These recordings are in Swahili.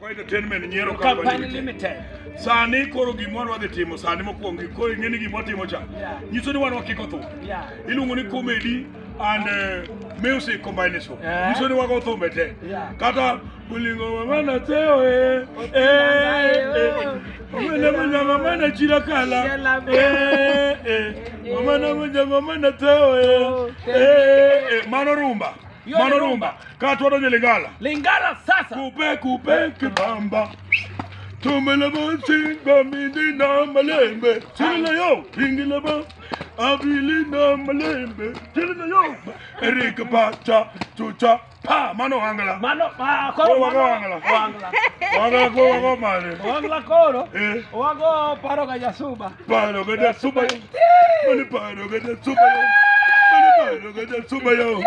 Koita Entertainment Nyero Company Limited. Sani koro gimoro wadhi timo sani mokwongo koro ing'eni gimoro timo cha. Nyiso ni wan wakiko thum. Iluongo ni comedy and music combination. Nyiso ni wago thumbe te. Kata ulingo mama teo mama mana chira kala mama teo mano rumba kata wadonjo Lingala sasa kupe kibamba tumela bosi bamindi na malembe chila yo ingila ba abili na malembe chila yo erika pacha chucha pa mano angala koro wangala koro mane wangala koro wago paro ga suba mani paro ga suba yo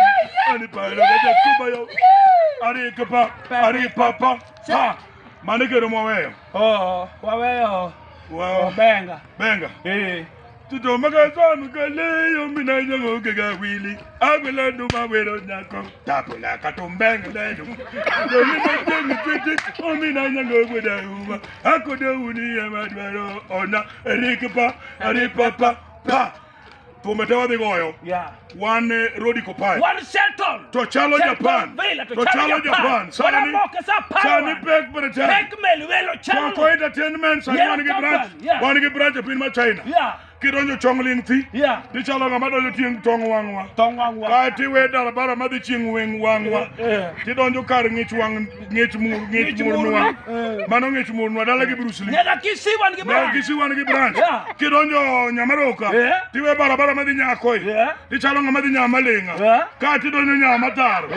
ari papa ha mane kero mwaweyo waweyo benga tuto magazon kaleyo mina nyango kega wili agwela nduma wero nyako tapula katumbenga ledo yoni tete omina nyango gweda uma akodo uni ya madwaro ona ari papa pa Tumetewa digoyo. One Rodi Kopai. One Shelton. To chalo Japan. Sani pek berita. Pek meluelo chalo. Koita Entertainment sani wanige branch pin China. Kironyo chongling thi. Di chalo ngamado yo tieng tong wangwa. Ka ti we darabara madi ching weng wangwa. Ti donjo kar ngich mur nuwa. Mano ngich mur nuwa dala gi Bruce Lee. Nega kisi wanige branch. Kironyo Nyamaroka. Ti we barabara madi nyakoi. Di chalo ngamadi nyamalenga. Ka ti donjo nyamataro.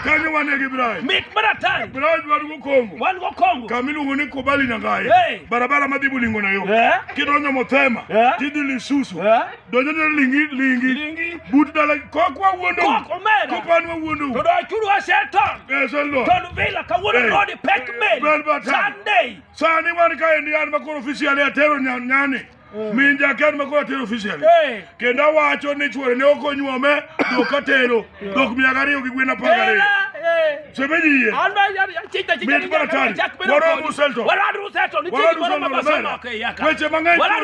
Kanyo wanige branch. Mit baratari. Branch wadugo Kongo. Kamilu ngoni kubali nyangai. Barabara madi bulingo na yo. Kironyo Mothema. Ti Lisusu donyo lingi but dala kokwa wondo kopanu wondo to do churu Shelton to vela ka wondo Rodi pek mel Sunday sani wan ka indian makoro official ya tero nyane minja ken makoro tero official kenda wacho ni chwore ne okonyuome do katero dok miagari gi gwena pagare sebeji alba ya chita waro Ruselto weche mang'eny waro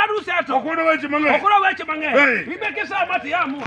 Ruselto okoro weche mang'eny ibeke sa mati yamu